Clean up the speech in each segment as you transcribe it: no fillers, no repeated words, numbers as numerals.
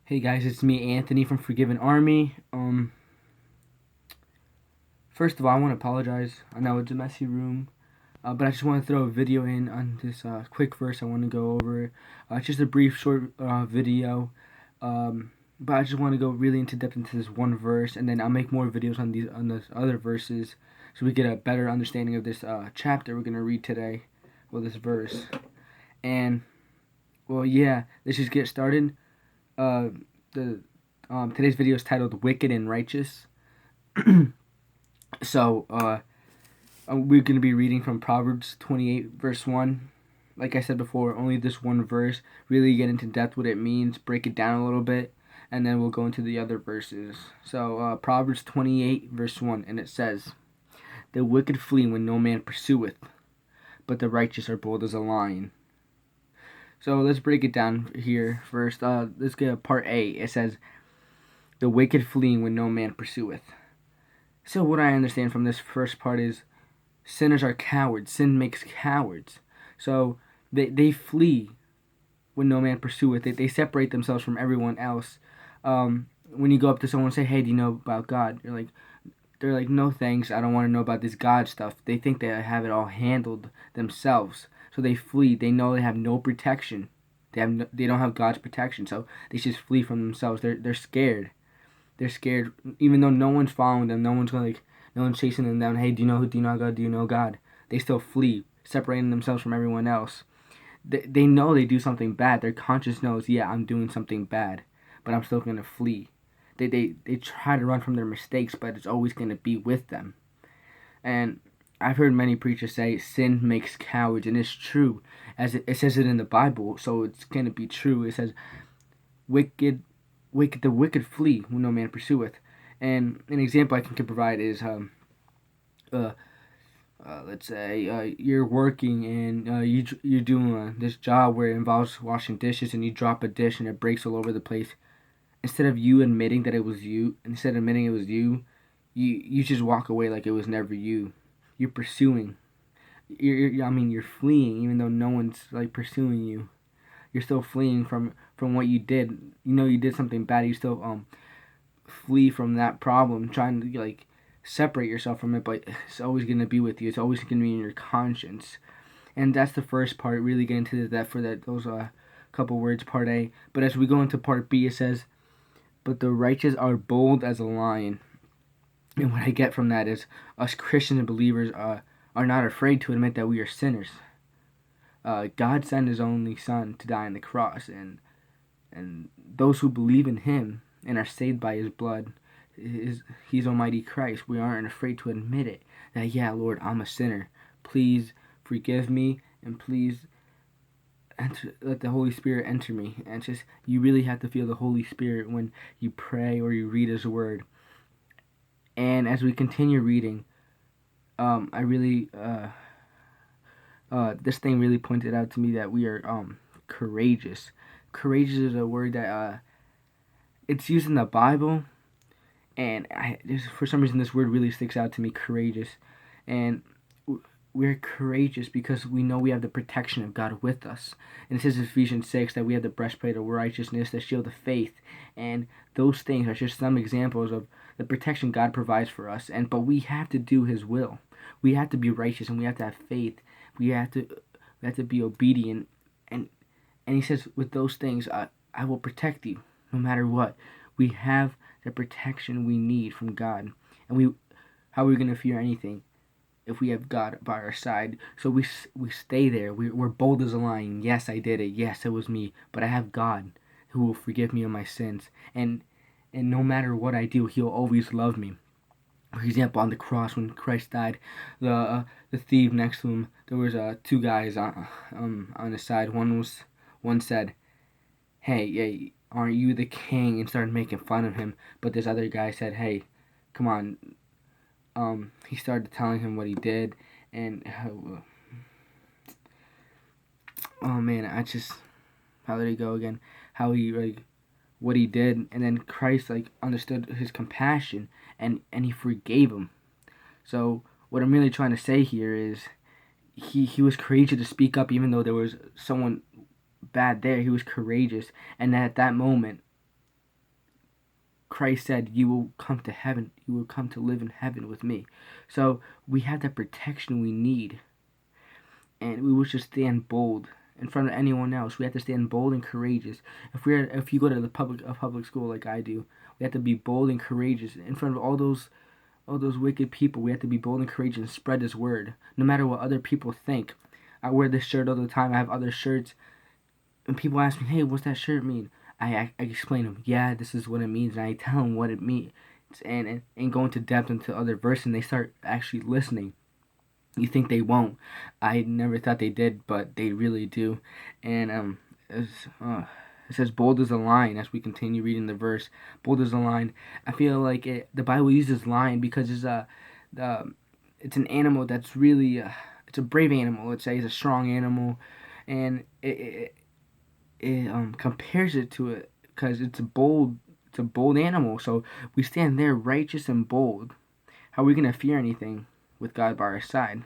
Hey guys, it's me, Anthony from Forgiven Army. First of all, I want to apologize. I know it's a messy room, but I just want to throw a video in on this quick verse. I want to go over. It's just a brief, short video, but I just want to go really into depth into this one verse, and then I'll make more videos on those other verses, so we get a better understanding of this chapter we're gonna read today, well, this verse. And well, yeah, let's just get started. The Today's video is titled "Wicked and Righteous." So we're going to be reading from Proverbs 28 verse 1. Like I said before, only this one verse, really get into depth what it means, break it down a little bit, and then we'll go into the other verses. So Proverbs 28 verse 1, and it says, "The wicked flee when no man pursueth, but the righteous are bold as a lion." So let's break it down here first. Let's get part A. It says, "The wicked flee when no man pursueth." So what I understand from this first part is sinners are cowards. Sin makes cowards. So they flee when no man pursueth. They separate themselves from everyone else. When you go up to someone and say, "Hey, do you know about God?" They're like, "No thanks, I don't want to know about this God stuff." They think they have it all handled themselves. So they flee. They know they have no protection. They don't have God's protection. So they just flee from themselves. They're scared. They're scared, even though no one's following them. No one's chasing them down. "Hey, do you know who? Do you know God? Do you know God?" They still flee, separating themselves from everyone else. They know they do something bad. Their conscience knows, yeah, I'm doing something bad, but I'm still gonna flee. They try to run from their mistakes, but it's always gonna be with them. And I've heard many preachers say sin makes cowards, and it's true, as it says it in the Bible. So it's gonna be true. It says, the wicked flee when no man pursueth." And an example I can provide is, let's say you're working and you're doing this job where it involves washing dishes, and you drop a dish and it breaks all over the place. Instead of you admitting that it was you, you just walk away like it was never you. You're pursuing. You're fleeing, even though no one's like pursuing you. You're still fleeing from what you did. You know you did something bad. You still flee from that problem, trying to like separate yourself from it, but it's always going to be with you. It's always going to be in your conscience. And that's the first part, really get into that for that those couple words, part A. But as we go into part B, it says, "But the righteous are bold as a lion." And what I get from that is us Christian believers are not afraid to admit that we are sinners. God sent His only Son to die on the cross, and those who believe in Him and are saved by His blood, He's Almighty Christ. We aren't afraid to admit it. That, yeah, Lord, I'm a sinner. Please forgive me, and please let the Holy Spirit enter me. And just, you really have to feel the Holy Spirit when you pray or you read His Word. And as we continue reading, I really, this thing really pointed out to me that we are courageous. Courageous is a word that it's used in the Bible, and for some reason this word really sticks out to me, courageous. And we're courageous because we know we have the protection of God with us. And it says in Ephesians 6 that we have the breastplate of righteousness, the shield of faith, and those things are just some examples of the protection God provides for us. But we have to do His will. We have to be righteous, and we have to have faith. We have to be obedient. And He says, with those things, I will protect you no matter what. We have the protection we need from God. And how are we going to fear anything if we have God by our side? So we stay there. We're bold as a lion. Yes, I did it. Yes, it was me. But I have God who will forgive me of my sins. And no matter what I do, He'll always love me. For example, on the cross when Christ died, the thief next to Him, there was two guys on the side. One said, "Hey, aren't you the king?" and started making fun of him. But this other guy said, "Hey, come on." He started telling him what he did, and oh man, how did he go again? How he what he did, and then Christ understood his compassion, and He forgave him. So what I'm really trying to say here is he was courageous to speak up, even though there was someone bad there. He was courageous, and at that moment, Christ said, you will come to heaven, you will come to live in heaven with me. So we have that protection we need, and we should stand bold in front of anyone else. We have to stand bold and courageous. If you go to a public school like I do, we have to be bold and courageous in front of all those wicked people. We have to be bold and courageous and spread this word, no matter what other people think. I wear this shirt all the time. I have other shirts, and people ask me, "Hey, what's that shirt mean?" I explain to them, "Yeah, this is what it means," and I tell them what it means, and go into depth into other verses, and they start actually listening. You think they won't? I never thought they did, but they really do. And it says, "Bold as a lion." As we continue reading the verse, bold as a lion. I feel like the Bible uses lion because it's an animal that's really it's a brave animal. Let's say it's a strong animal, and it compares it to it because it's a bold animal. So we stand there righteous and bold. How are we gonna fear anything with God by our side?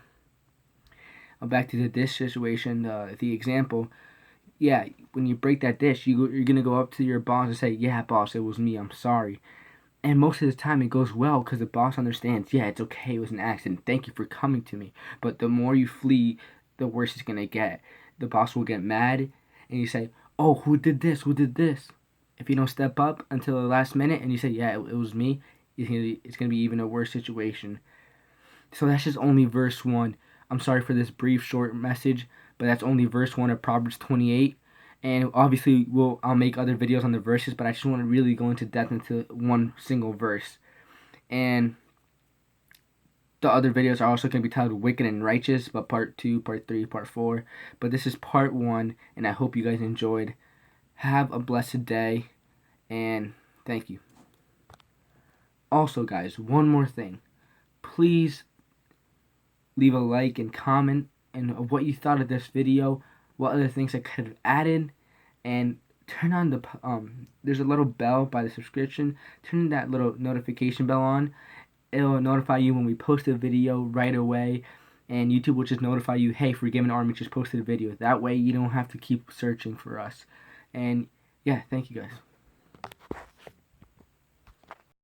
Back to the dish situation, the example. Yeah, when you break that dish, you're gonna go up to your boss and say, "Yeah, boss, it was me. I'm sorry." And most of the time, it goes well because the boss understands. Yeah, it's okay. It was an accident. Thank you for coming to me. But the more you flee, the worse it's gonna get. The boss will get mad, and you say, "Oh, who did this? Who did this?" If you don't step up until the last minute and you say, "Yeah, it was me," it's gonna be even a worse situation. So that's just only verse 1. I'm sorry for this brief, short message, but that's only verse 1 of Proverbs 28. And obviously, I'll make other videos on the verses, but I just want to really go into depth into one single verse. And the other videos are also going to be titled Wicked and Righteous, but part 2, part 3, part 4. But this is part 1, and I hope you guys enjoyed. Have a blessed day, and thank you. Also, guys, one more thing. Please leave a like and comment and what you thought of this video, what other things I could have added, and turn on the there's a little bell by the subscription. Turn that little notification bell on. It'll notify you when we post a video right away, and YouTube will just notify you, "Hey, Forgiven Army just posted a video." That way you don't have to keep searching for us. And yeah, thank you guys.